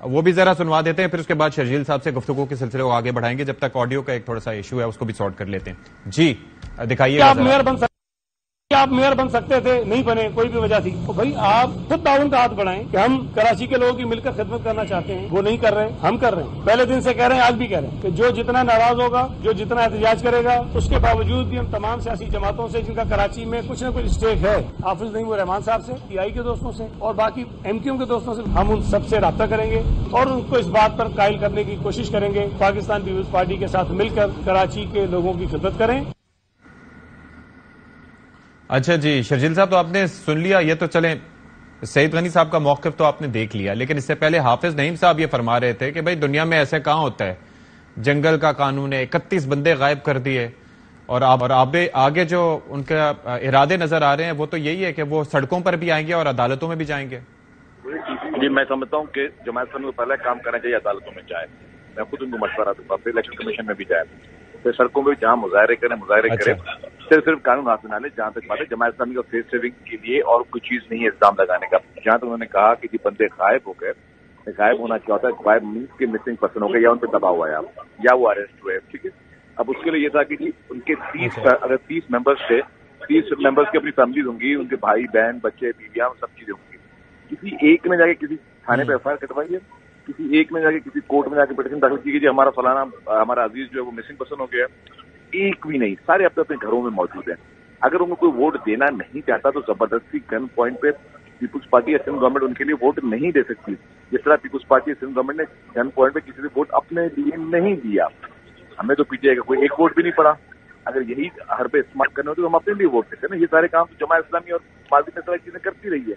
وہ بھی ذرا سنوا دیتے ہیں, پھر اس کے بعد شرجیل صاحب سے گفتگو کے سلسلے کو آگے بڑھائیں گے. جب تک آڈیو کا ایک تھوڑا سا ایشو ہے اس کو بھی سارٹ کر لیتے ہیں. جی دکھائیے. آپ میئر بن سکتے تھے, نہیں بنے, کوئی بھی وجہ تھی. تو بھائی آپ خود تعاون کا ہاتھ بڑھائیں کہ ہم کراچی کے لوگوں کی مل کر خدمت کرنا چاہتے ہیں. وہ نہیں کر رہے, ہم کر رہے ہیں. پہلے دن سے کہہ رہے ہیں, آج بھی کہہ رہے ہیں کہ جو جتنا ناراض ہوگا, جو جتنا احتجاج کرے گا, اس کے باوجود بھی ہم تمام سیاسی جماعتوں سے جن کا کراچی میں کچھ نہ کچھ اسٹیک ہے, حافظ نعیم الرحمان صاحب سے, پی آئی کے دوستوں سے اور باقی ایم کیو ایم کے دوستوں سے, ہم ان سب سے رابطہ کریں گے اور ان کو اس بات پر قائل کرنے کی کوشش کریں گے پاکستان پیپلز پارٹی کے ساتھ مل کر کراچی کے لوگوں کی خدمت کریں. اچھا جی شرجیل صاحب, تو آپ نے سن لیا. یہ تو چلیں سعید غنی صاحب کا موقف تو آپ نے دیکھ لیا, لیکن اس سے پہلے حافظ نعیم صاحب یہ فرما رہے تھے کہ بھائی دنیا میں ایسے کہاں ہوتا ہے, جنگل کا قانون ہے, 31 بندے غائب کر دیے, اور آگے جو ان کا ارادے نظر آ رہے ہیں وہ تو یہی ہے کہ وہ سڑکوں پر بھی آئیں گے اور عدالتوں میں بھی جائیں گے. جی میں سمجھتا ہوں کہ جماعت اسلامی کو پہلے کام کرنا چاہیے, عدالتوں میں جائے. میں خود ان کو مشورہ دوں گا, پھر الیکشن کمیشن میں بھی جائے, پھر سڑکوں میں بھی جہاں مظاہرے کریں, صرف قانون ہاتھ میں نہ لے. جہاں تک بات ہے جماعت اسلامی کا فیس سیونگ کے لیے اور کوئی چیز نہیں ہے الزام لگانے کا. جہاں تک انہوں نے کہا کہ بندے غائب ہو گئے, غائب ہونا کیا ہوتا ہے, غائب مینس کے مسنگ پرسن ہو گئے یا ان پہ دباؤ ہوا ہے یا وہ اریسٹ ہوئے, ٹھیک ہے. اب اس کے لیے یہ تھا کہ ان کے 30 ممبرس تھے, 30 ممبرس کی اپنی فیملیز ہوں گی, ان کے بھائی بہن بچے بیویاں سب چیزیں ہوں گی. کسی ایک میں جا کے کسی تھانے پہ ایف آئی آر کٹوائیے, کسی ایک میں جا کے کسی کورٹ میں جا کے پٹیشن داخل کیجیے جی ہمارا فلانا ہمارا عزیز جو ہے وہ مسنگ پرسن ہو گیا. ایک بھی نہیں, سارے اپنے اپنے گھروں میں موجود ہیں. اگر ان کو کوئی ووٹ دینا نہیں چاہتا تو زبردستی گن پوائنٹ پہ پیپلز پارٹی یا سندھ گورنمنٹ ان کے لیے ووٹ نہیں دے سکتی, جس طرح پیپلز پارٹی یا سندھ گورنمنٹ نے گن پوائنٹ پہ کسی نے ووٹ اپنے لیے نہیں دیا. ہمیں تو پی ٹی آئی کا کوئی ایک ووٹ بھی نہیں پڑا. اگر یہی ہر پہ استعمال کرنا ہوتے تو ہم اپنے لیے ووٹ دیتے نا. یہ سارے کام تو جماعت اسلامی اور پارٹی میں طرح چیزیں کرتی رہی ہے.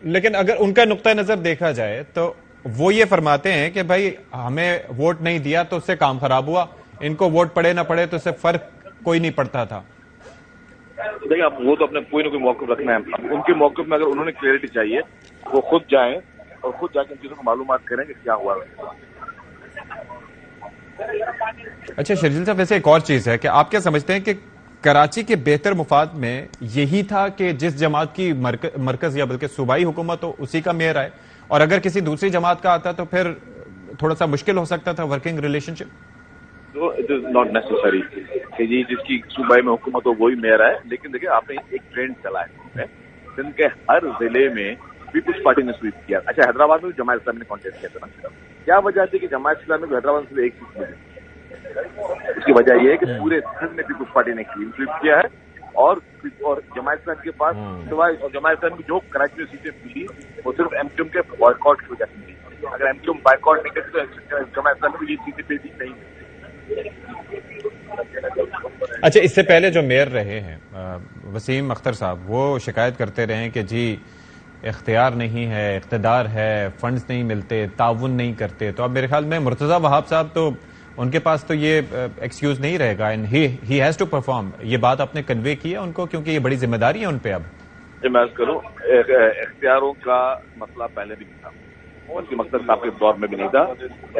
لیکن اگر ان کا نقطہ نظر دیکھا جائے تو وہ یہ فرماتے ہیں کہ بھائی ہمیں ووٹ نہیں دیا تو اس سے کام خراب ہوا, ان کو ووٹ پڑے نہ پڑے تو اس سے فرق کوئی نہیں پڑتا تھا. دیکھیں اب وہ تو اپنے کوئی نہ کوئی موقف رکھنا ہے. ان کے موقف میں اگر انہوں نے کلیئرٹی چاہیے وہ خود جائیں اور خود جا کے ان چیزوں کو معلومات کریں کہ کیا ہوا. اچھا شرجیل صاحب, ویسے ایک اور چیز ہے کہ آپ کیا سمجھتے ہیں کہ کراچی کے بہتر مفاد میں یہی تھا کہ جس جماعت کی مرکز یا بلکہ صوبائی حکومت ہو اسی کا میئر آئے, اور اگر کسی دوسری جماعت کا آتا تو پھر تھوڑا سا مشکل ہو سکتا تھا ورکنگ ریلیشن شپ؟ تو اٹ از ناٹ نیسیسری کہ جی جس کی صوبائی میں حکومت ہو وہی میئر ہے. لیکن دیکھیں آپ نے ایک ٹرینڈ چلایا, سندھ کے ہر ضلع میں پیپلز پارٹی نے سویپ کیا. اچھا حیدرآباد میں بھی جماعت اسلامی نے کانٹیسٹ کیا تھا نا, کیا وجہ تھی کہ جماعت اسلامی کو حیدرآباد میں ایک سیٹ ملی؟ اس کی وجہ یہ ہے کہ پورے سندھ میں پیپلز پارٹی نے کلین سویپ کیا ہے, اور جماعت اسلامی کے پاس سوائے اور جماعت اسلامی کو جو کراچی میں سیٹیں ملی وہ صرف ایم کیو ایم کے بائیکاٹ کی وجہ سے ملی. اگر ایم کیو ایم بائیکاٹ نہیں کرتی تو جماعت اسلامی کو یہ سیٹیں بھی نہیں ملتی. اچھا اس سے پہلے جو میئر رہے ہیں وسیم اختر صاحب, وہ شکایت کرتے رہے کہ جی اختیار نہیں ہے, اقتدار ہے, فنڈز نہیں ملتے, تعاون نہیں کرتے. تو اب میرے خیال میں مرتضی وہاب صاحب تو ان کے پاس تو یہ ایکسکیوز نہیں رہے گا, and he has to perform. یہ بات آپ نے کنوے کی ہے ان کو کیونکہ یہ بڑی ذمہ داری ہے ان پہ. اب میں عرض کروں اختیاروں کا مسئلہ پہلے بھی نہیں تھا, بلکہ مقصد صاحب کے دور میں بھی نہیں تھا.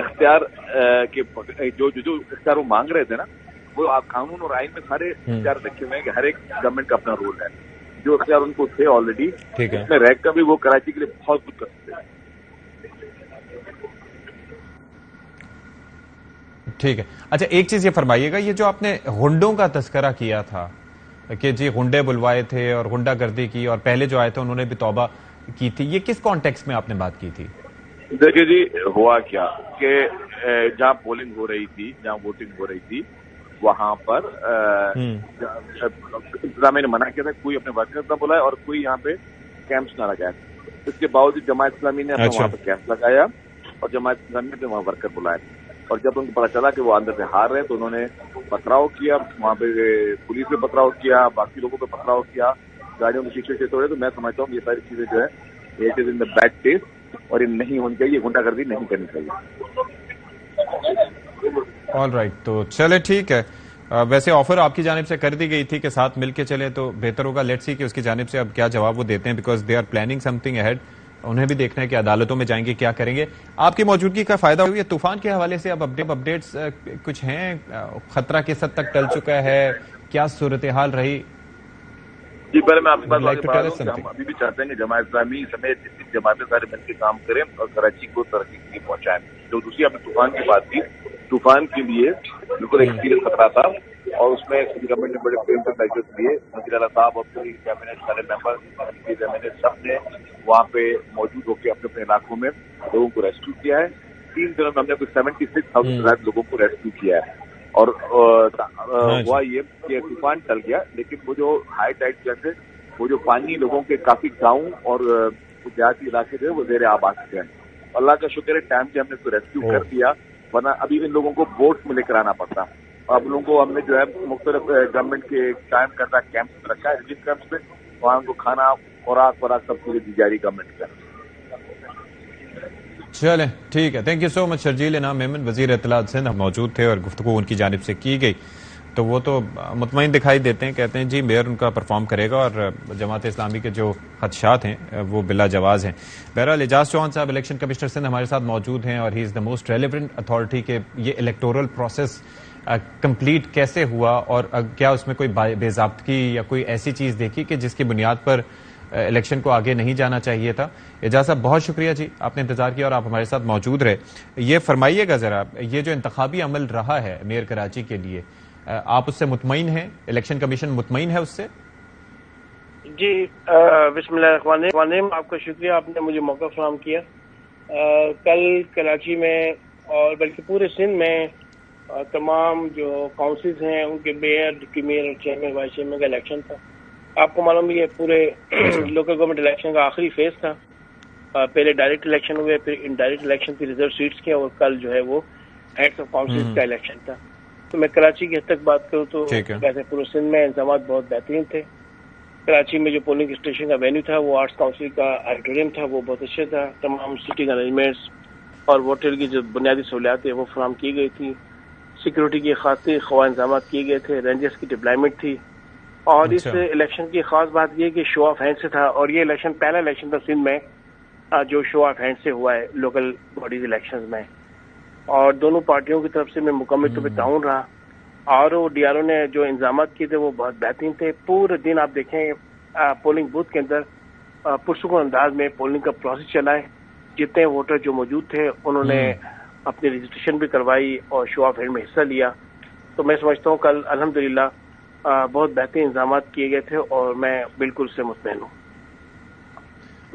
اختیار کے جو اختیار وہ مانگ رہے تھے نا, وہ قانون اور آئین میں سارے اختیار رکھے ہوئے ہیں کہ ہر ایک گورنمنٹ کا اپنا رول ہے. جو اختیار ان کو تھے آلریڈی, اس میں رہ کر بھی وہ کراچی کے لیے بہت کچھ کر سکتے ہیں. ٹھیک ہے. اچھا ایک چیز یہ فرمائیے گا, یہ جو آپ نے غنڈوں کا تذکرہ کیا تھا کہ جی غنڈے بلوائے تھے اور غنڈہ گردی کی, اور پہلے جو آئے تھے انہوں نے بھی توبہ کی تھی, یہ کس کانٹیکسٹ میں آپ نے بات کی تھی؟ دیکھیے جی ہوا کیا کہ جہاں پولنگ ہو رہی تھی, جہاں ووٹنگ ہو رہی تھی, وہاں پر انتظامیہ نے منع کیا تھا کوئی اپنے ورکرز نہ بلائے اور کوئی یہاں پہ کیمپس نہ لگائے. اس کے باوجود جماعت اسلامی نے وہاں پہ کیمپ لگایا اور جماعت اسلامی نے وہاں ورکر بلائے. اور جب ان کو پتا چلا کہ وہ اندر سے ہار رہے تو انہوں نے پتھراؤ کیا, وہاں پہ پولیس پہ پتھراؤ کیا, باقی لوگوں پہ پتھراؤ کیا, گاڑیوں کے شیشے توڑے. تو میں سمجھتا ہوں یہ ساری چیزیں جو ہے it is in the bad taste اور یہ نہیں ہونی چاہیے, غنڈہ گردی نہیں کرنی چاہیے. آل رائٹ, تو چلے ٹھیک ہے. ویسے آفر آپ کی جانب سے کر دی گئی تھی کہ ساتھ مل کے چلے, تو بہتر ہوگا. لیٹس سی کہ اس کی جانب سے اب کیا جواب وہ دیتے ہیں, because they are planning something ahead. انہیں بھی دیکھنا ہے کہ عدالتوں میں جائیں گے, کیا کریں گے. آپ کی موجودگی کا فائدہ ہوئی ہے. طوفان کے حوالے سے اب اپڈیٹس کچھ ہیں, خطرہ کس حد تک ٹل چکا ہے, کیا صورتحال رہی؟ جی پہلے میں آپ کی بات like to بتا tell دوں us کہ ہم something. ابھی بھی چاہتے ہیں کہ جماعت اسلامی سمیت جتنی جماعتیں سارے مل کے کام کریں اور کراچی کو ترقی کے لیے پہنچائیں. جو دوسری آپ نے طوفان کی بات کی، طوفان کے لیے بالکل ایک سیریس خطرہ تھا اور اس میں گورنمنٹ نے بڑے پریونٹیو میجرز لیے. وزیر اعلیٰ صاحب اور پوری کیبنٹ سارے ممبر سب نے وہاں پہ موجود ہو کے اپنے اپنے علاقوں میں لوگوں کو ریسکیو کیا ہے. 3 دنوں میں ہم نے کوئی 76,000 لوگوں کو ریسکیو کیا ہے. اور ہوا یہ کہ طوفان ٹل گیا، لیکن وہ جو ہائی ٹائڈ جیسے وہ جو پانی لوگوں کے کافی گاؤں اور دیہاتی علاقے تھے وہ زیر آب آ چکے ہیں. اللہ کا شکر ہے ٹائم سے ہم نے اس کو ریسکیو کر دیا، ورنہ ابھی ان لوگوں کو بوٹ میں لے کر آنا پڑتا. اب لوگوں کو ہم نے جو ہے مختلف گورنمنٹ کے قائم کردہ کیمپس رکھا ہے، ریلیف کیمپس میں، وہاں ان کو کھانا خوراک سب چیزیں دی جا رہی گورنمنٹ کا. چلیں ٹھیک ہے، تھینک یو سو مچ شرجیل انعام میمن، وزیر اطلاعات سندھ موجود تھے اور گفتگو ان کی جانب سے کی گئی تو وہ تو مطمئن دکھائی دیتے ہیں، کہتے ہیں جی میئر ان کا پرفارم کرے گا اور جماعت اسلامی کے جو خدشات ہیں وہ بلا جواز ہیں. بہرحال اعجاز چوہان صاحب الیکشن کمشنر سندھ ہمارے ساتھ موجود ہیں اور ہی از دا موسٹ ریلیونٹ اتھارٹی کہ یہ الیکٹورل پروسیس کمپلیٹ کیسے ہوا اور کیا اس میں کوئی بے ضابطگی یا کوئی ایسی چیز دیکھی کہ جس کی بنیاد پر الیکشن کو آگے نہیں جانا چاہیے تھا. اعجاز صاحب بہت شکریہ جی، آپ نے انتظار کیا اور آپ ہمارے ساتھ موجود رہے. یہ فرمائیے گا ذرا، یہ جو انتخابی عمل رہا ہے میئر کراچی کے لیے، آپ اس سے مطمئن ہیں؟ الیکشن کمیشن مطمئن ہے اس سے؟ جی بسم اللہ الرحمن الرحیم، آپ کا شکریہ، آپ نے مجھے موقع فراہم کیا. کل کراچی میں اور بلکہ پورے سندھ میں تمام جو کاؤنسلز ہیں ان کے میئر، ڈپٹی میئر اور چیئرمین وائس چیئرمین کا الیکشن تھا. آپ کو معلوم یہ پورے لوکل گورنمنٹ الیکشن کا آخری فیز تھا. پہلے ڈائریکٹ الیکشن ہوئے، پھر انڈائریکٹ الیکشن تھی ریزرو سیٹس کے، اور کل جو ہے وہ ہیڈس آف کاؤنسلز کا الیکشن تھا. تو میں کراچی کی حد تک بات کروں تو ویسے پورے سندھ میں انتظامات بہت بہترین تھے. کراچی میں جو پولنگ اسٹیشن کا وینیو تھا وہ آرٹس کاؤنسل کا آڈیٹوریم تھا، وہ بہت اچھا تھا. تمام سیٹنگ ارینجمنٹس اور ووٹر کی جو بنیادی سہولیات ہیں وہ فراہم کی گئی تھی. سیکورٹی کی خاطر خواہ انتظامات کیے گئے تھے، رینجرز کی ڈپلائمنٹ تھی. اور اس الیکشن کی خاص بات یہ کہ شو آف ہینڈ سے تھا، اور یہ الیکشن پہلا الیکشن تھا سندھ میں جو شو آف ہینڈ سے ہوا ہے لوکل باڈیز الیکشن میں. اور دونوں پارٹیوں کی طرف سے میں مکمل طور پہ تعاون رہا. اور وہ ڈی آر او نے جو انتظامات کیے تھے وہ بہت بہترین تھے. پورے دن آپ دیکھیں پولنگ بوتھ کے اندر پرسکون انداز میں پولنگ کا پروسیس چلا ہے. جتنے ووٹر جو موجود تھے انہوں نے اپنی رجسٹریشن بھی کروائی اور شو آف ہینڈ میں حصہ لیا. تو میں سمجھتا ہوں کل الحمدللہ بہت بہترین انتظامات کیے گئے تھے اور میں بالکل اس سے مطمئن ہوں.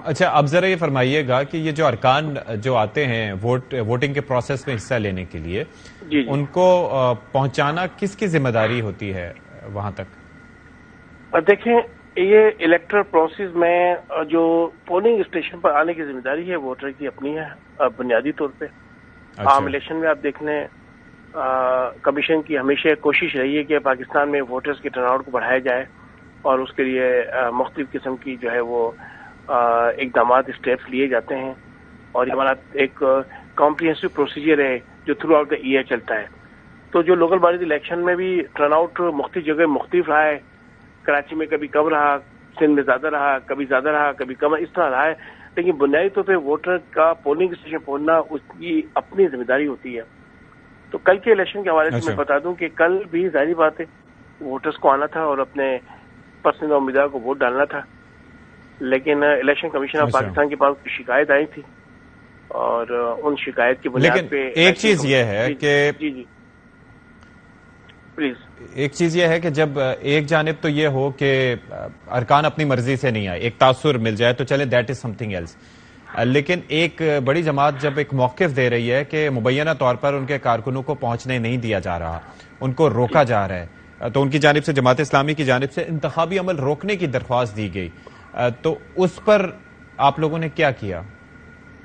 اچھا اب ذرا یہ فرمائیے گا کہ یہ جو ارکان جو آتے ہیں ووٹنگ کے پروسیس میں حصہ لینے کے لیے، جی ان کو پہنچانا کس کی ذمہ داری ہوتی ہے وہاں تک؟ دیکھیں یہ الیکٹرل پروسیس میں جو پولنگ اسٹیشن پر آنے کی ذمہ داری ہے ووٹر کی اپنی ہے بنیادی طور پہ. عام الیکشن میں آپ دیکھ لیں کمیشن کی ہمیشہ کوشش رہی ہے کہ پاکستان میں ووٹرز کے ٹرن آؤٹ کو بڑھایا جائے اور اس کے لیے مختلف قسم کی جو ہے وہ اقدامات اسٹیپس لیے جاتے ہیں. اور یہ ہمارا ایک کمپریہنسو پروسیجر ہے جو تھرو آؤٹ دا ایئر چلتا ہے. تو جو لوکل باڈیز الیکشن میں بھی ٹرن آؤٹ مختلف جگہ مختلف رہا ہے. کراچی میں کبھی کم رہا، سندھ میں زیادہ رہا، کبھی زیادہ رہا، کبھی کم، اس طرح رہا ہے. لیکن بنیادی طور پہ ووٹر کا پولنگ اسٹیشن پہنچنا اس کی اپنی ذمہ داری ہوتی ہے. تو کل کے الیکشن کے حوالے سے میں بتا دوں کہ کل بھی ظاہری بات ہے ووٹرز کو آنا تھا اور اپنے پسند امیدوار کو ووٹ ڈالنا تھا. لیکن الیکشن کمیشن آف پاکستان کے پاس شکایت آئی تھی اور ان شکایت کی بنیاد پہ ایک چیز یہ ہے کہ جی پلیز ایک چیز یہ ہے کہ جب ایک جانب تو یہ ہو کہ ارکان اپنی مرضی سے نہیں آئے، ایک تاثر مل جائے تو چلے that is something else. لیکن ایک بڑی جماعت جب ایک موقف دے رہی ہے کہ مبینہ طور پر ان کے کارکنوں کو پہنچنے نہیں دیا جا رہا، ان کو روکا جا رہا ہے، تو ان کی جانب سے جماعت اسلامی کی جانب سے انتخابی عمل روکنے کی درخواست دی گئی، تو اس پر آپ لوگوں نے کیا کیا؟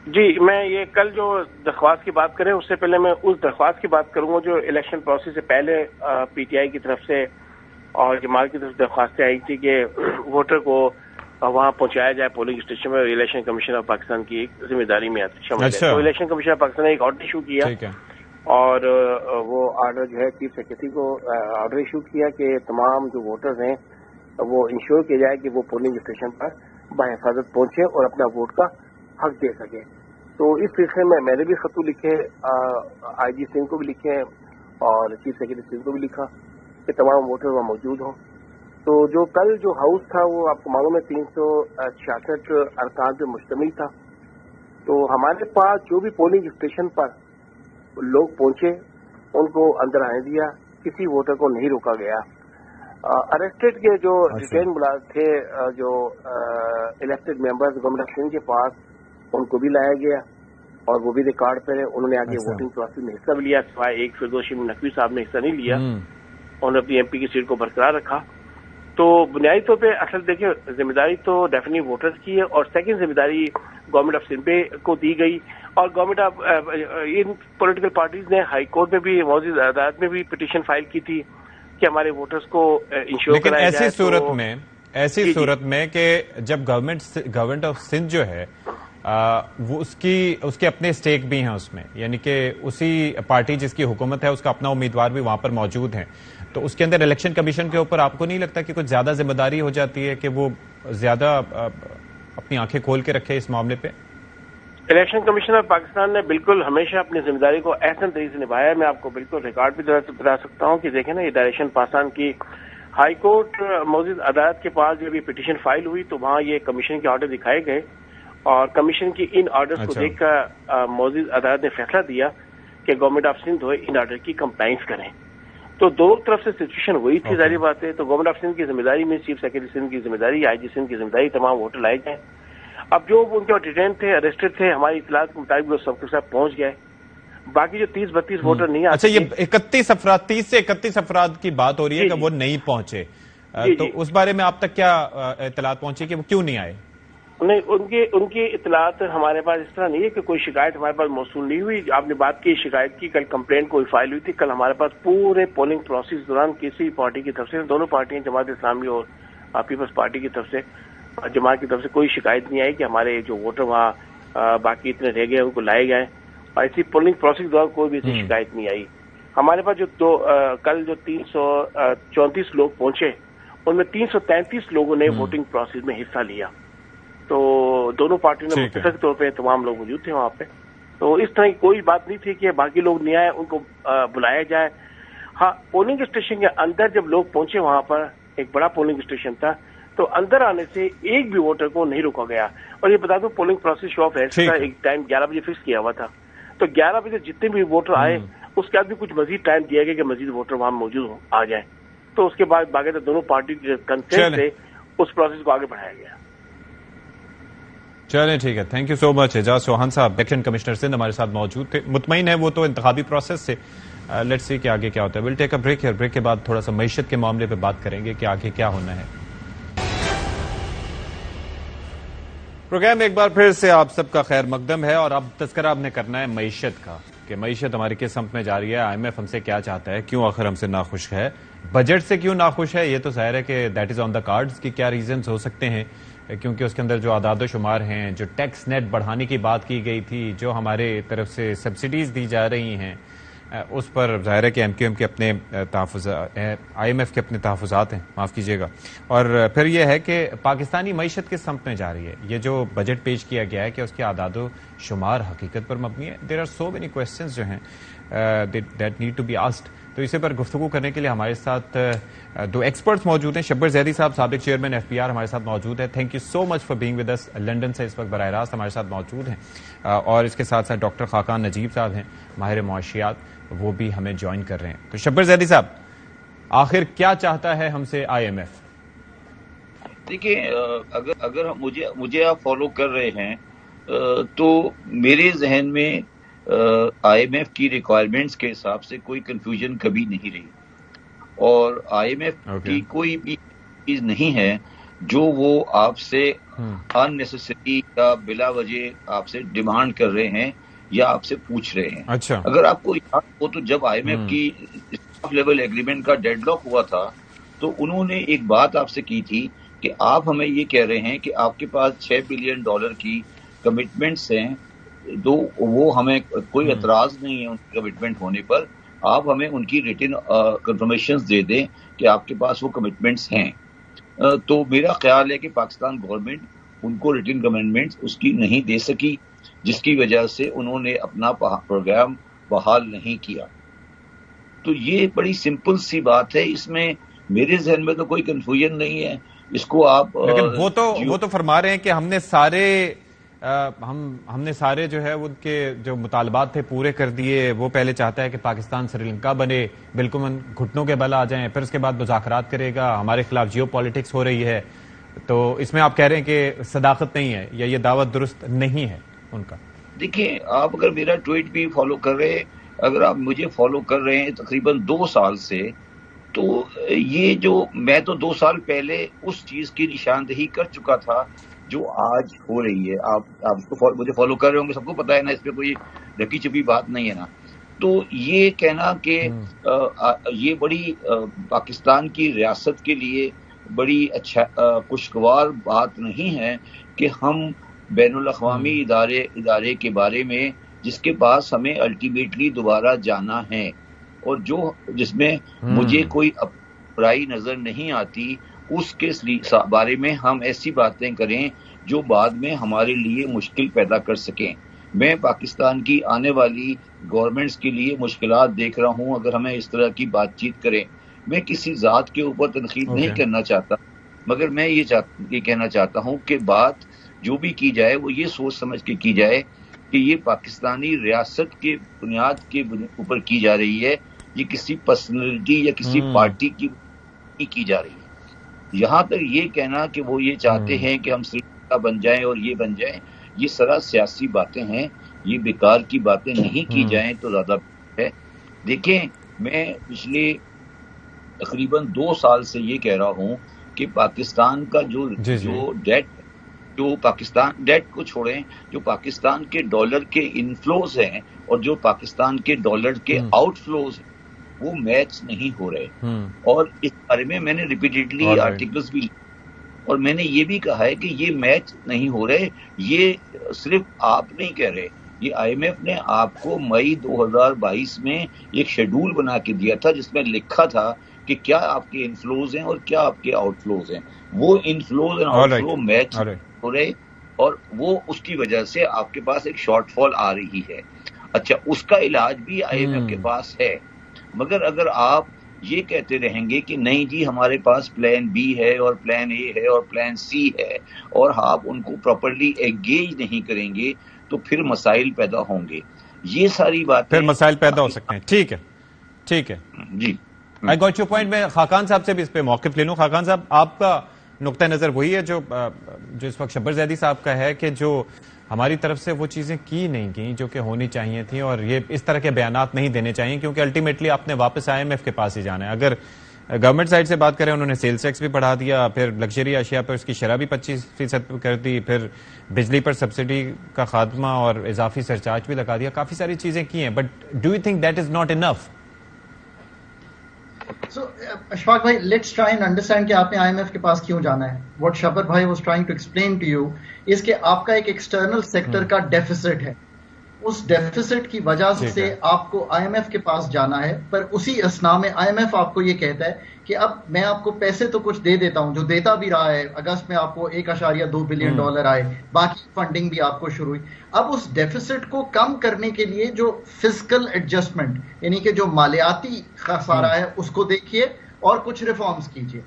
جی میں یہ کل جو درخواست کی بات کریں اس سے پہلے میں اس درخواست کی بات کروں گا جو الیکشن پروسیس سے پہلے پی ٹی آئی کی طرف سے اور جماعت کی طرف سے درخواستیں آئی تھی کہ ووٹر کو وہاں پہنچایا جائے پولنگ اسٹیشن میں. الیکشن کمیشن آف پاکستان کی ایک ذمہ داری میں شامل ہے. تو الیکشن کمیشن آف پاکستان نے ایک آرڈر ایشو کیا اور وہ آرڈر جو ہے چیف سیکرٹری کو آرڈر ایشو کیا کہ تمام جو ووٹرز ہیں وہ انشور کیا جائے کہ وہ پولنگ اسٹیشن پر بحفاظت پہنچے اور اپنا ووٹ کا حق دے سکے. تو اس سلسلے میں نے بھی خطوط لکھے، آئی جی سنگھ کو بھی لکھے اور چیف سیکرٹری سنگھ کو بھی لکھا کہ تمام ووٹر وہاں موجود ہوں. تو جو کل جو ہاؤس تھا وہ آپ کو معلوم ہے 366 ارکان پہ مشتمل تھا. تو ہمارے پاس جو بھی پولنگ اسٹیشن پر لوگ پہنچے ان کو اندر آنے دیا, کسی ووٹر کو نہیں روکا گیا. اریسٹڈ کے جو ڈیٹین ملازم تھے, جو elected members government of Sindh کے پاس, ان کو بھی لایا گیا اور وہ بھی ریکارڈ پہ رہے. انہوں نے آگے ووٹنگ پروسیس میں حصہ بھی لیا, سوائے ایک فردوس نقوی صاحب نے حصہ نہیں لیا. انہوں نے اپنی ایم پی کی سیٹ کو برقرار رکھا. تو بنیادی طور پہ اصل دیکھیں ذمہ داری تو ڈیفینیٹلی ووٹرز کی ہے, اور سیکنڈ ذمہ داری گورنمنٹ آف سندھ پہ کو دی گئی. اور government of in political parties نے ہائی کورٹ میں بھی, معزز عدالت میں بھی پٹیشن فائل کی تھی کہ ہمارے ووٹرز کو انشور کرایا جائے. ایسی صورت میں کہ جب گورنمنٹ آف سندھ جو ہے وہ اس کے اپنے اسٹیک بھی ہیں اس میں, یعنی کہ اسی پارٹی جس کی حکومت ہے اس کا اپنا امیدوار بھی وہاں پر موجود ہیں, تو اس کے اندر الیکشن کمیشن کے اوپر آپ کو نہیں لگتا کہ کچھ زیادہ ذمہ داری ہو جاتی ہے کہ وہ زیادہ اپنی آنکھیں کھول کے رکھے اس معاملے پہ؟ الیکشن کمیشن آف پاکستان نے بالکل ہمیشہ اپنی ذمہ داری کو احسن طریقے سے نبھایا ہے. میں آپ کو بالکل ریکارڈ بھی بتا سکتا ہوں کہ دیکھیں نا, یہ ڈائریکشن پاکستان کی ہائی کورٹ معزز عدالت کے پاس جب یہ پٹیشن فائل ہوئی تو وہاں یہ کمیشن کے آرڈر دکھائے گئے, اور کمیشن کی ان آرڈرز کو دیکھ کر معزز عدالت نے فیصلہ دیا کہ government of Sindh in order کی کمپلائنس کریں. تو دو طرف سے سچویشن وہی تھی, ظاہر بات ہے. تو گورنمنٹ آف سندھ کی ذمہ داری میں چیف سیکرٹری سندھ کی ذمہ داری, آئی جی سندھ کی ذمہ داری, تمام ووٹر لائے جائیں. اب جو ان کے ڈیٹین تھے, اریسٹڈ تھے, ہماری اطلاعات کے مطابق وہ سب کے ساتھ پہنچ گئے. باقی جو 30-32 ووٹر نہیں آتے. اچھا, یہ 30 سے 31 افراد کی بات ہو رہی ہے کہ وہ نہیں پہنچے, تو اس بارے میں آپ تک کیا اطلاعات پہنچی کہ وہ کیوں نہیں آئے؟ نہیں, ان کی اطلاعات ہمارے پاس اس طرح نہیں ہے کہ کوئی شکایت ہمارے پاس موصول نہیں ہوئی. آپ نے بات کی شکایت کی, کل کمپلینٹ کوئی فائل ہوئی تھی. کل ہمارے پاس پورے پولنگ پروسیس دوران کسی پارٹی کی طرف سے, دونوں پارٹیاں جماعت اسلامی اور پیپلز پارٹی کی طرف سے, جماعت کی طرف سے کوئی شکایت نہیں آئی کہ ہمارے جو ووٹر وہاں باقی اتنے رہ گئے ان کو لائے گئے, اور ایسی پولنگ پروسیس دوران کوئی بھی ایسی شکایت نہیں آئی. ہمارے پاس جو کل جو 334 لوگ پہنچے ان میں 333 لوگوں نے ووٹنگ پروسیس میں حصہ لیا. تو دونوں پارٹیوں نے متفق طور پہ تمام لوگ موجود تھے وہاں پہ. تو اس طرح کی کوئی بات نہیں تھی کہ باقی لوگ نہیں آئے ان کو بلایا جائے. ہاں, پولنگ اسٹیشن کے اندر جب لوگ پہنچے وہاں پر, ایک بڑا پولنگ اسٹیشن تھا, تو اندر آنے سے ایک بھی ووٹر کو نہیں روکا گیا. اور یہ بتا دوں polling process show of hands کا ایک ٹائم 11 بجے فکس کیا ہوا تھا. تو 11 بجے جتنے بھی ووٹر آئے اس کے بعد بھی کچھ مزید ٹائم دیا گیا کہ مزید ووٹر وہاں موجود آ جائیں. تو اس کے بعد باقاعدہ دونوں پارٹی کے کنسنٹ سے اس پروسیس کو آگے بڑھایا گیا. چلیں ٹھیک ہے, تھینک یو سو مچ. اعجاز چوہان صاحب الیکشن کمشنر سندھ ہمارے ساتھ موجود تھے, مطمئن ہے وہ تو انتخابی پروسیس سے. لیٹس سی کہ آگے کیا ہوتا ہے. ول ٹیک اے بریک ہیئر. بریک کے بعد تھوڑا سا معیشت کے معاملے پہ بات کریں گے کہ آگے کیا ہونا ہے. پروگرام ایک بار پھر سے آپ سب کا خیر مقدم ہے, اور اب تذکرہ آپ نے کرنا ہے معیشت کا کہ معیشت ہماری کس سمت میں جا رہی ہے, آئی ایم ایف ہم سے کیا چاہتا ہے, کیوں آخر ہم سے ناخوش ہے, بجٹ سے کیوں ناخوش ہے. یہ تو ظاہر ہے کہ that is on the cards کہ کیا ریزنز ہو سکتے ہیں, کیونکہ اس کے اندر جو اعداد و شمار ہیں, جو ٹیکس نیٹ بڑھانے کی بات کی گئی تھی, جو ہمارے طرف سے سبسڈیز دی جا رہی ہیں, اس پر ظاہر ہے کہ ایم کیو ایم کے اپنے تحفظات, آئی ایم ایف کے اپنے تحفظات ہیں, معاف کیجیے گا. اور پھر یہ ہے کہ پاکستانی معیشت کس سمت میں جا رہی ہے. یہ جو بجٹ پیش کیا گیا ہے کہ اس کے اعداد و شمار حقیقت پر مبنی ہے. There are so many questions جو ہیں that need to be asked. تو اسی پر گفتگو کرنے کے لیے ہمارے ساتھ دو ایکسپرٹس موجود ہیں. شبر زیدی صاحب, سابق چیئرمین ایف پی آر, ہمارے ساتھ موجود ہیں. Thank you so much for being with us. London سے اس وقت براہ راست ہمارے ساتھ موجود ہیں. اور اس کے ساتھ ساتھ ڈاکٹر خاقان نجیب صاحب ہیں, ماہر معاشیات, وہ بھی ہمیں جوائن کر رہے ہیں. تو شبر زیدی صاحب, آخر کیا چاہتا ہے ہم سے آئی ایم ایف؟ دیکھیں, اگر مجھے آپ فالو کر رہے ہیں تو میرے ذہن میں آئی ایم ایف کی ریکوائرمنٹس کے حساب سے کوئی کنفیوژن کبھی نہیں رہی, اور آئی ایم ایف کی کوئی بھی چیز نہیں ہے جو وہ آپ سے ان نیسیسری یا بلا وجہ آپ سے ڈیمانڈ کر رہے ہیں یا آپ سے پوچھ رہے ہیں. اچھا, اگر آپ کو یاد ہو تو جب آئی ایم ایف کی اسٹاف لیول ایگریمنٹ کا ڈیڈ لاک ہوا تھا تو انہوں نے ایک بات آپ سے کی تھی کہ آپ ہمیں یہ کہہ رہے ہیں کہ آپ کے پاس $6 بلین کی کمٹمنٹس ہیں, تو وہ ہمیں کوئی اعتراض نہیں ہے ان کی کمٹمنٹ ہونے پر, آپ ہمیں ان کی ریٹن کنفرمیشنز دے دیں کہ آپ کے پاس وہ کمٹمنٹس ہیں. تو میرا خیال ہے کہ پاکستان گورنمنٹ ان کو ریٹن کمٹمنٹس اس کی نہیں دے سکی, جس کی وجہ سے انہوں نے اپنا پروگرام بحال نہیں کیا. تو یہ بڑی سمپل سی بات ہے, اس میں میرے ذہن میں تو کوئی کنفیوژن نہیں ہے. اس کو آپ لیکن وہ تو فرما رہے ہیں کہ ہم نے سارے جو ہے ان کے جو مطالبات تھے پورے کر دیے. وہ پہلے چاہتا ہے کہ پاکستان سری لنکا بنے, بالکل گھٹنوں کے بل آ جائیں, پھر اس کے بعد مذاکرات کرے گا. ہمارے خلاف جیو پالیٹکس ہو رہی ہے. تو اس میں آپ کہہ رہے ہیں کہ صداقت نہیں ہے یا یہ دعوت درست نہیں ہے ان کا؟ دیکھیں, آپ اگر میرا ٹویٹ بھی فالو کر رہے ہیں, اگر آپ مجھے فالو کر رہے ہیں تقریباً 2 سال سے, تو یہ جو میں تو 2 سال پہلے اس چیز کی نشاندہی کر چکا تھا جو آج ہو رہی ہے. آپ اس کو مجھے فالو کر رہے ہوں گے, سب کو پتا ہے نا, اس پہ کوئی ڈھکی چھپی بات نہیں ہے نا. تو یہ کہنا کہ یہ بڑی پاکستان کی ریاست کے لیے بڑی خوشگوار بات نہیں ہے کہ ہم بین الاقوامی ادارے کے بارے میں, جس کے پاس ہمیں الٹیمیٹلی دوبارہ جانا ہے, اور جس میں مجھے کوئی برائی نظر نہیں آتی, اس کے بارے میں ہم ایسی باتیں کریں جو بعد میں ہمارے لیے مشکل پیدا کر سکیں. میں پاکستان کی آنے والی گورنمنٹس کے لیے مشکلات دیکھ رہا ہوں اگر ہمیں اس طرح کی بات چیت کریں. میں کسی ذات کے اوپر تنقید نہیں کرنا چاہتا, مگر میں یہ کہنا چاہتا ہوں کہ بات جو بھی کی جائے وہ یہ سوچ سمجھ کے کی جائے کہ یہ پاکستانی ریاست کے بنیاد کے اوپر کی جا رہی ہے, یہ کسی پرسنالٹی یا کسی پارٹی کی جا رہی ہے. یہاں تک یہ کہنا کہ وہ یہ چاہتے ہیں کہ ہم سری لنکا بن جائیں اور یہ بن جائیں, یہ سرا سیاسی باتیں ہیں. یہ بیکار کی باتیں نہیں کی جائیں تو زیادہ ہے. دیکھیں, میں پچھلے تقریباً 2 سال سے یہ کہہ رہا ہوں کہ پاکستان کا جو پاکستان ڈیٹ کو چھوڑیں, جو پاکستان کے ڈالر کے انفلوز ہیں اور جو پاکستان کے ڈالر کے آؤٹ فلوز ہیں, وہ میچ نہیں ہو رہے. اور اس بارے میں میں نے ریپیٹیڈلی آرٹیکلز بھی, اور میں نے یہ بھی کہا ہے کہ یہ میچ نہیں ہو رہے. یہ صرف آپ نہیں کہہ رہے, یہ IMF نے آپ کو مئی 2022 میں ایک شیڈول بنا کے دیا تھا جس میں لکھا تھا کہ کیا آپ کے انفلوز ہیں اور کیا آپ کے آؤٹ فلوز ہیں. وہ انفلوز اور آؤٹ فلو میچ ہو رہے, اور وہ اس کی وجہ سے آپ کے پاس ایک شارٹ فال آ رہی ہے. اچھا, اس کا علاج بھی IMF کے پاس ہے, مگر اگر آپ یہ کہتے رہیں گے کہ نہیں جی ہمارے پاس پلان B ہے اور پلان A ہے اور پلان C ہے, اور آپ ان کو پراپرلی انگیج نہیں کریں گے, تو پھر مسائل پیدا ہوں گے. یہ ساری باتیں پھر مسائل پیدا ہو سکتے ہیں. ٹھیک ہے جی, I got your point. میں خاقان صاحب سے بھی اس پہ موقف لے لوں. خاقان صاحب, آپ کا نقطہ نظر وہی ہے جو اس وقت شبر زیدی صاحب کا ہے کہ جو ہماری طرف سے وہ چیزیں کی نہیں گئیں جو کہ ہونی چاہیے تھیں, اور یہ اس طرح کے بیانات نہیں دینے چاہیے, کیونکہ الٹیمیٹلی آپ نے واپس IMF کے پاس ہی جانا ہے. اگر گورنمنٹ سائڈ سے بات کریں, انہوں نے سیلز ٹیکس بھی بڑھا دیا, پھر لگژری اشیاء پر اس کی شرح بھی 25% کر دی, پھر بجلی پر سبسڈی کا خاتمہ اور اضافی سرچارج بھی لگا دیا. کافی ساری چیزیں کی ہیں, but do you think that is not enough? So, Ashfaq بھائی, let's try and understand کہ آپ نے IMF کے پاس کیوں جانا ہے. What شبر بھائی was trying to explain to you is کہ آپ کا ایک ایکسٹرنل سیکٹر کا ڈیفیسٹ ہے. اس ڈیفیسٹ کی وجہ سے آپ کو IMF کے پاس جانا ہے, پر اسی اسنا میں IMF آپ کو یہ کہتا ہے کہ اب میں آپ کو پیسے تو کچھ دے دیتا ہوں, جو دیتا بھی رہا ہے. اگست میں آپ کو $1.2 بلین آئے, باقی فنڈنگ بھی آپ کو شروع ہوئی. اب اس ڈیفیسٹ کو کم کرنے کے لیے جو فزیکل ایڈجسٹمنٹ, یعنی کہ جو مالیاتی خسارہ ہے, اس کو دیکھیے اور کچھ ریفارمز کیجیے.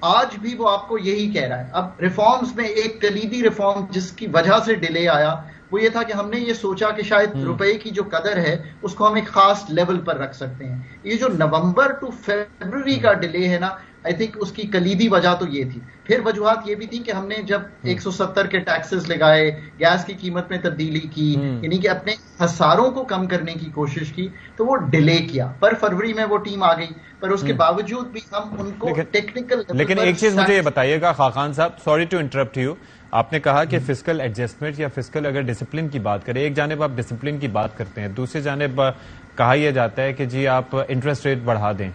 آج بھی وہ آپ کو یہی کہہ رہا ہے. اب ریفارمز میں ایک کلیدی ریفارم جس کی وجہ سے ڈیلے آیا وہ یہ تھا کہ ہم نے یہ سوچا کہ شاید روپے کی جو قدر ہے اس کو ہم ایک خاص لیول پر رکھ سکتے ہیں. یہ جو نومبر ٹو فیبروری کا ڈیلے ہے نا, آئی تھنک اس کی کلیدی وجہ تو یہ تھی. پھر وجوہات یہ بھی تھی کہ ہم نے جب 170 کے ٹیکسز لگائے, گیس کی قیمت میں تبدیلی کی, یعنی کہ اپنے خساروں کو کم کرنے کی کوشش کی, تو وہ ڈیلے کیا. پر فروری میں وہ ٹیم آ گئی, پر اس کے باوجود بھی ہم ان کو ٹیکنیکل. لیکن ایک چیز مجھے یہ بتائیے گا خاقان صاحب, سوری ٹو انٹرپٹ یو, آپ نے کہا کہ فسکل ایڈجسٹمنٹ یا فسکل اگر ڈسپلن کی بات کریں, ایک جانب آپ ڈسپلن کی بات کرتے ہیں, دوسری جانب کہا یہ جاتا ہے کہ جی آپ انٹرسٹ ریٹ بڑھا دیں,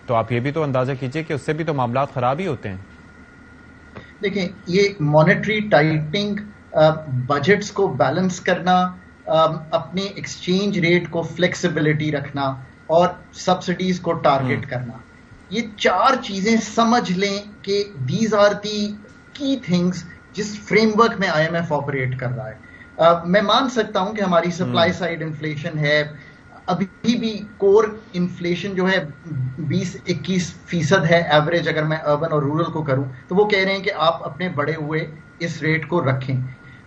تو آپ یہ بھی تو اندازہ کیجئے کہ اس سے بھی تو معاملات خراب ہی ہوتے ہیں. دیکھیں, یہ مانیٹری ٹائٹنگ, بجٹس کو بیلنس کرنا, اپنے ایکسچینج ریٹ کو فلیکسیبلٹی رکھنا اور سبسڈیز کو ٹارگٹ کرنا, یہ 4 چیزیں سمجھ لیں کہ دیز آر دی کی تھنگس جس فریم ورک میں IMF آپریٹ کر رہا ہے. میں مان سکتا ہوں کہ ہماری سپلائی سائڈ انفلیشن ہے, ابھی بھی کور انفلیشن جو ہے 20-21% ہے ایوریج، اگر میں اربن اور رورل کو کروں تو وہ کہہ رہے ہیں کہ آپ اپنے بڑے ہوئے اس ریٹ کو رکھیں.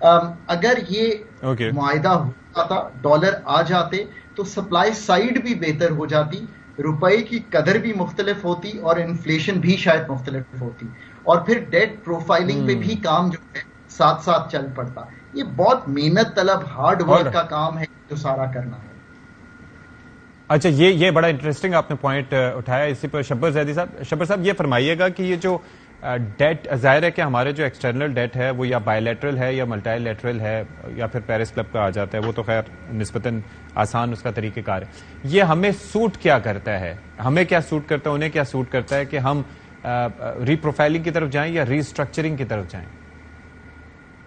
اگر یہ معاہدہ ہو جاتا، ڈالر آ جاتے تو سپلائی سائیڈ بھی بہتر ہو جاتی، روپے کی قدر بھی مختلف ہوتی اور انفلیشن بھی شاید مختلف ہوتی، اور پھر ڈیٹ پروفائلنگ پہ بھی کام جو ہے ساتھ ساتھ چل پڑتا. یہ بہت محنت طلب ہارڈ ورک کا کام ہے جو سارا کرنا ہے. اچھا، یہ بڑا انٹرسٹنگ آپ نے پوائنٹ اٹھایا. اسی پر شبر زیدی صاحب، شبر صاحب یہ فرمائیے گا کہ یہ جو ڈیٹ، ظاہر ہے کہ ہمارے جو ایکسٹرنل ڈیٹ ہے وہ یا بائی لیٹرل ہے یا ملٹی لیٹرل ہے یا پھر پیرس کلب کا آ جاتا ہے، وہ تو خیر نسبتاً آسان اس کا طریقہ کار ہے. یہ ہمیں سوٹ کیا کرتا ہے؟ ہمیں کیا سوٹ کرتا ہے، انہیں کیا سوٹ کرتا ہے کہ ہم ری پروفائلنگ کی طرف جائیں یا ری اسٹرکچرنگ کی طرف جائیں؟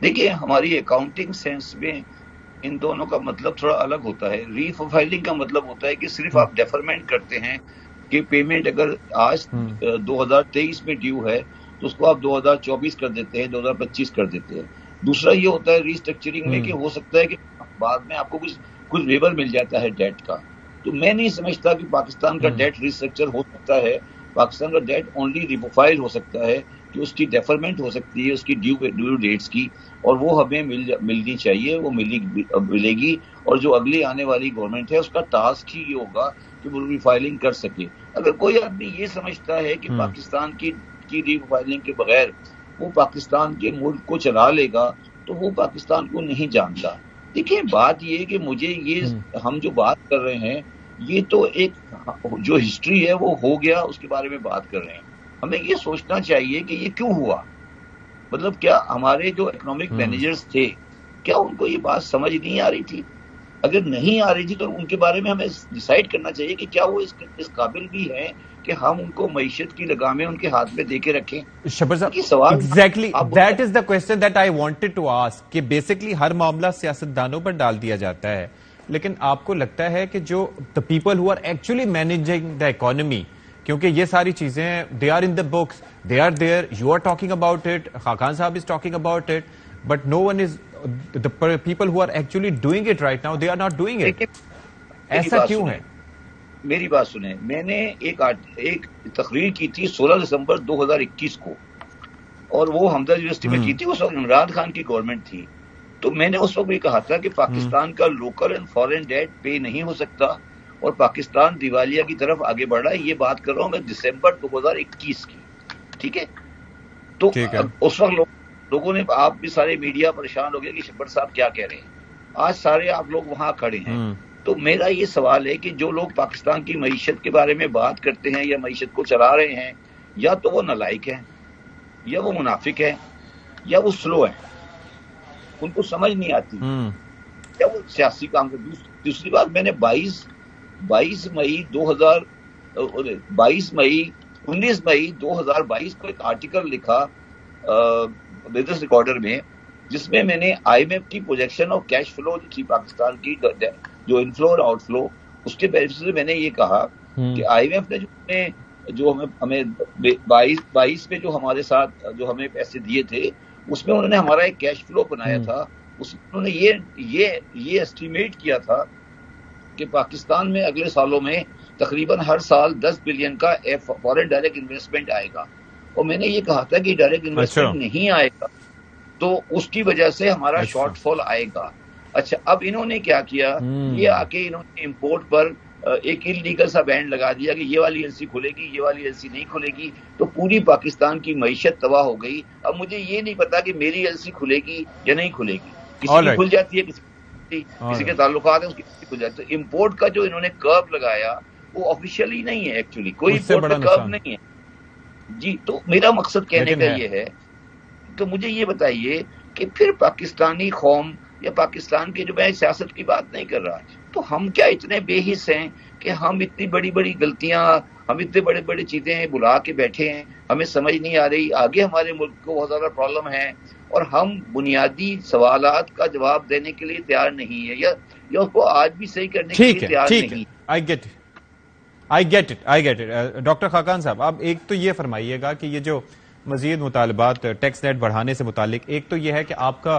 دیکھیے، ہماری اکاؤنٹنگ سینس میں ان دونوں کا مطلب تھوڑا الگ ہوتا ہے. ری پروفائلنگ کا مطلب ہوتا ہے کہ صرف آپ ڈیفرمنٹ کرتے ہیں کہ پیمنٹ اگر آج 2023 میں ڈیو ہے تو اس کو آپ 2024 کر دیتے ہیں، 2025 کر دیتے ہیں. دوسرا یہ ہوتا ہے ری اسٹرکچرنگ میں کہ ہو سکتا ہے کہ بعد میں آپ کو کچھ ویور مل جاتا ہے ڈیٹ کا. تو میں نہیں سمجھتا کہ پاکستان کا ڈیٹ ری اسٹرکچر ہو سکتا ہے. پاکستان کا ڈیٹ اونلی ری پروفائل ہو سکتا ہے کہ اس کی ڈیفرمنٹ ہو سکتی ہے اس کی ڈیو ڈیٹس کی، اور وہ ہمیں ملنی چاہیے، وہ ملے گی. اور جو اگلی آنے والی گورنمنٹ ہے اس کا ٹاسک ہی یہ ہوگا کہ وہ ری فائلنگ کر سکے. اگر کوئی آدمی یہ سمجھتا ہے کہ پاکستان کی ری فائلنگ کے بغیر وہ پاکستان کے ملک کو چلا لے گا تو وہ پاکستان کو نہیں جانتا. دیکھیں، بات یہ ہے کہ مجھے یہ ہم جو بات کر رہے ہیں یہ تو ایک جو ہسٹری ہے وہ ہو گیا، اس کے بارے میں بات کر رہے ہیں. ہمیں یہ سوچنا چاہیے کہ یہ کیوں ہوا. مطلب کیا ہمارے جو اکنامک مینیجرز تھے، کیا ان کو یہ بات سمجھ نہیں آ رہی تھی؟ اگر نہیں آ رہی تھی تو ان کے بارے میں ہمیں ڈیسائیڈ کرنا چاہیے کہ کیا وہ اس قابل بھی ہیں کہ ہم ان کو معیشت کی لگامیں ان کے ہاتھ میں دے کے رکھیں. شبر صاحب، exactly that is the question that I wanted to ask کہ بیسکلی ہر معاملہ سیاستدانوں پر ڈال دیا جاتا ہے، لیکن آپ کو لگتا ہے کہ جو the people who are actually managing the economy، کیونکہ یہ ساری چیزیں they are in the books, they are there, you are talking about it, Khaqan صاحب is talking about it, but no one is, the people who are actually doing it right now, they are not doing it. ایسا کیوں ہے؟ میری بات سنیں، میں نے ایک تقریر کی تھی 16 دسمبر 2021 کو، اور وہ حمدرد یونیورسٹی میں کی تھی. اس وقت عمران خان کی گورنمنٹ تھی. تو میں نے اس وقت یہ کہا تھا کہ پاکستان کا لوکل اینڈ فارن ڈیٹ پے نہیں ہو سکتا اور پاکستان دیوالیہ کی طرف آگے بڑھ رہا ہے. یہ بات کر رہا ہوں میں دسمبر 2021 کی، ٹھیک ہے؟ تو اس وقت لوگوں نے، آپ بھی سارے میڈیا پریشان ہو گیا کہ شبر صاحب کیا کہہ رہے ہیں. آج سارے آپ لوگ وہاں کھڑے ہیں. تو میرا یہ سوال ہے کہ جو لوگ پاکستان کی معیشت کے بارے میں بات کرتے ہیں یا معیشت کو چلا رہے ہیں، یا تو وہ نالائق ہیں، یا وہ منافق ہیں، یا وہ سلو ہیں، ان کو سمجھ نہیں آتی، یا وہ سیاسی کام کرتے. دوسری بات، میں نے 19 مئی 2022 کو ایک آرٹیکل لکھا بزنس ریکارڈر میں، جس میں نے آئی ایم ایف کی پروجیکشن اور کیش فلو تھی پاکستان کی، جو انفلو اور آؤٹ فلو، اس کے بیسس سے میں نے یہ کہا کہ آئی ایم ایف نے جو ہمیں 22 میں جو ہمارے ساتھ جو ہمیں پیسے دیے تھے، اس میں انہوں نے ہمارا ایک کیش فلو بنایا تھا. اس میں انہوں نے یہ ایسٹیمیٹ کیا تھا کہ پاکستان میں اگلے سالوں میں تقریباً ہر سال 10 بلین کا فارن ڈائریکٹ انویسٹمنٹ آئے گا. اور میں نے یہ کہا تھا کہ ڈائریکٹ انویسٹمنٹ نہیں آئے گا تو اس کی وجہ سے ہمارا شارٹ فال آئے گا. اچھا، اب انہوں نے کیا کیا، یہ آ کے انہوں نے امپورٹ پر ایک انلیگل سا بینڈ لگا دیا کہ یہ والی ایلسی کھلے گی، یہ والی ایلسی نہیں کھلے گی. تو پوری پاکستان کی معیشت تباہ ہو گئی. اب مجھے یہ نہیں پتا کہ میری ایلسی کھلے گی یا نہیں کھلے گی. کسی کی کھل جاتی ہے، کسی کے تعلقات ہیں اس کی کھل جاتی ہے. امپورٹ کا جو انہوں نے کرو لگایا وہ آفیشیلی نہیں ہے، ایکچولی کوئی امپورٹ کا کرو نہیں ہے. جی، تو میرا مقصد کہنے کا یہ ہے کہ مجھے یہ بتائیے کہ پھر پاکستانی قوم یا پاکستان کے، جو میں سیاست کی بات نہیں کر رہا، تو ہم کیا اتنے بے حس ہیں کہ ہم اتنی بڑی بڑی غلطیاں، ہم اتنے بڑے بڑے چیزیں بلا کے بیٹھے ہیں، ہمیں سمجھ نہیں آ رہی. آگے ہمارے ملک کو بہت زیادہ پرابلم ہے اور ہم بنیادی سوالات کا جواب دینے کے لیے تیار نہیں ہے، یا اس کو آج بھی صحیح کرنے کے لیے تیار نہیں. I get it. Doctor Khaqan صاحب، اب ایک تو یہ فرمائیے گا کہ یہ جو مزید مطالبات ٹیکس ریٹ بڑھانے سے متعلق، ایک تو یہ ہے کہ آپ کا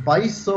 2200